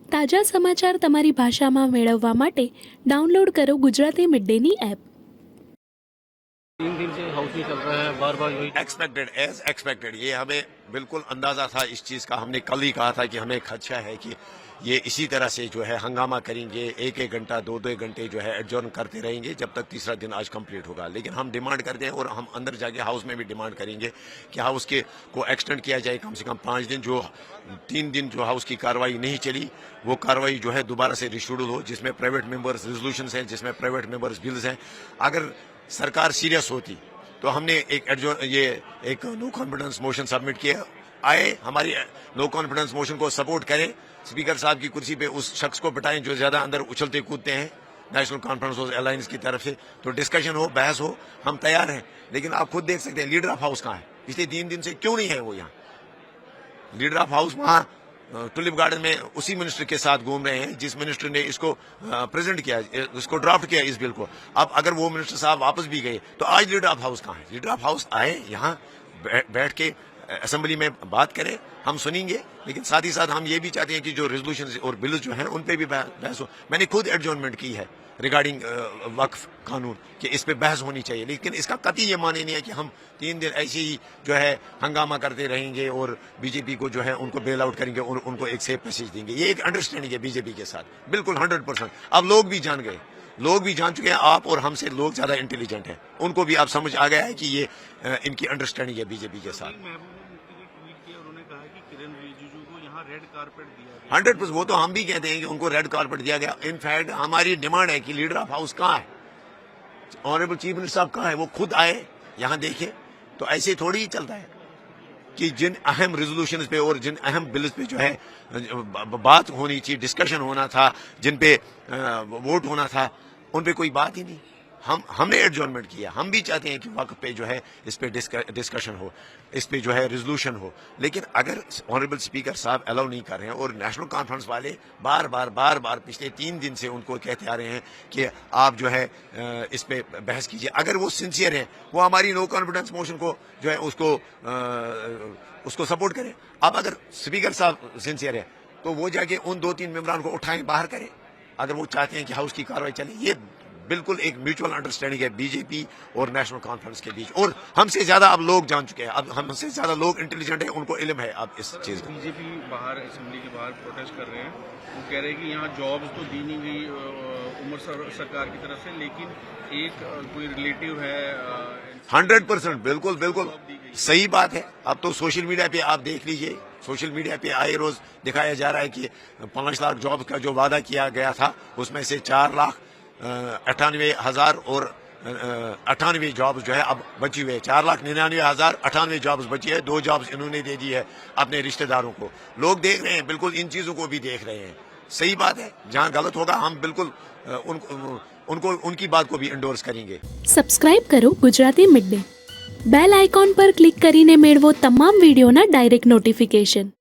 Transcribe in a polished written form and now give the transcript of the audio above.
તાજા સમાચાર તમારી ભાષામાં મેળવવા માટે ડાઉનલોડ કરો ગુજરાતી મિડ ડેની એપ। 3 दिन से हाउस में चल रहा है, बार बार वही एक्सपेक्टेड ये हमें बिल्कुल अंदाजा था इस चीज़ का। हमने कल ही कहा था कि हमें खदशा है कि ये इसी तरह से जो है हंगामा करेंगे, एक घंटा दो घंटे जो है एडजॉर्न करते रहेंगे जब तक तीसरा दिन आज कंप्लीट होगा। लेकिन हम डिमांड करते हैं और हम अंदर जाके हाउस में भी डिमांड करेंगे कि हाउस के को एक्सटेंड किया जाए कम से कम 5 दिन। जो 3 दिन जो हाउस की कार्रवाई नहीं चली वो कार्रवाई जो है दोबारा से रिशेड्यूल हो, जिसमें प्राइवेट मेंबर्स रेजोल्यूशंस हैं, जिसमें प्राइवेट मेंबर्स बिल्स हैं। अगर सरकार सीरियस होती तो हमने एक नो कॉन्फिडेंस मोशन सबमिट किया। आए हमारी नो कॉन्फिडेंस मोशन को सपोर्ट करें, स्पीकर साहब की कुर्सी पे उस शख्स को बिठाएं जो ज्यादा अंदर उछलते कूदते हैं नेशनल कॉन्फ्रेंस अलायंस की तरफ से। तो डिस्कशन हो, बहस हो, हम तैयार हैं। लेकिन आप खुद देख सकते हैं लीडर ऑफ हाउस कहाँ है, पिछले 3 दिन से क्यों नहीं है वो यहाँ। लीडर ऑफ हाउस वहाँ टुलिप गार्डन में उसी मिनिस्टर के साथ घूम रहे हैं जिस मिनिस्टर ने इसको प्रेजेंट किया, इसको ड्राफ्ट किया इस बिल को। अब अगर वो मिनिस्टर साहब वापस भी गए तो आज लीडर ऑफ हाउस कहाँ है। लीडर ऑफ हाउस आए यहाँ बैठ के असेंबली में बात करें, हम सुनेंगे। लेकिन साथ ही साथ हम ये भी चाहते हैं कि जो रेजोल्यूशन और बिल जो हैं उन पे भी बहस हो। मैंने खुद एडजॉर्नमेंट की है रिगार्डिंग वक्फ कानून कि इस पे बहस होनी चाहिए। लेकिन इसका कतई ये माने नहीं है कि हम 3 दिन ऐसे ही जो है हंगामा करते रहेंगे और बीजेपी को जो है उनको बेल आउट करेंगे और उनको एक सेफ मैसेज देंगे। ये एक अंडरस्टैंडिंग है बीजेपी के साथ, बिल्कुल 100%। अब लोग भी जान गए, लोग भी जान चुके हैं, आप और हमसे लोग ज्यादा इंटेलिजेंट हैं, उनको भी आप समझ आ गया है कि ये इनकी अंडरस्टैंडिंग है बीजेपी के साथ। 100% वो तो हम भी कहते हैं कि उनको रेड कारपेट दिया गया। इनफैक्ट हमारी डिमांड है कि लीडर ऑफ हाउस कहाँ है, ऑनरेबल चीफ मिनिस्टर साहब कहाँ है, वो खुद आए यहाँ देखे। तो ऐसे थोड़ी ही चलता है कि जिन अहम रेजोल्यूशन पे और जिन अहम बिल्स पे जो है बात होनी चाहिए, डिस्कशन होना था, जिन पे वोट होना था, उन पे कोई बात ही नहीं। हमने एडजॉर्नमेंट किया। हम भी चाहते हैं कि वक्त पे जो है इस पे डिस्कशन हो, इस पे जो है रेजोल्यूशन हो। लेकिन अगर ऑनरेबल स्पीकर साहब अलाउ नहीं कर रहे हैं और नेशनल कॉन्फ्रेंस वाले बार बार पिछले 3 दिन से उनको कहते आ रहे हैं कि आप जो है इस पे बहस कीजिए, अगर वो सिंसियर हैं वो हमारी नो कॉन्फिडेंस मोशन को जो है उसको सपोर्ट करें। अब अगर स्पीकर साहब सिंसियर है तो वो जाके उन 2-3 मेंबरान को उठाएं, बाहर करें। अगर वो चाहते हैं कि हाउस की कार्रवाई चले, ये बिल्कुल एक म्यूचुअल अंडरस्टैंडिंग है बीजेपी और नेशनल कॉन्फ्रेंस के बीच। और हमसे ज्यादा अब लोग जान चुके हैं, अब हमसे ज्यादा लोग इंटेलिजेंट हैं, उनको इल्म है अब इस चीज का। बीजेपी बाहर असेंबली के बाहर प्रोटेस्ट कर रहे हैं। वो कह रहे हैं कि यहाँ जॉब्स तो दी नहीं गई उमर सरकार की तरफ से, लेकिन एक कोई रिलेटिव है 100% बिल्कुल सही बात है। अब तो सोशल मीडिया पे आप देख लीजिए, सोशल मीडिया पे आए रोज दिखाया जा रहा है कि 5 लाख जॉब का जो वादा किया गया था उसमें से 4,98,000 और 98 जॉब्स जो है अब बची हुई है। 4,99,098 जॉब्स बची है। 2 जॉब्स इन्होंने दे दी है अपने रिश्तेदारों को। लोग देख रहे हैं, बिल्कुल इन चीजों को भी देख रहे हैं। सही बात है, जहां गलत होगा हम बिल्कुल उनकी बात को भी एंडोर्स करेंगे। સબસ્ક્રાઇબ કરો Gujarati mid day. Bell icon પર ક્લિક કરીને મેળવો તમામ વિડીયોના ડાયરેક્ટ નોટિફિકેશન।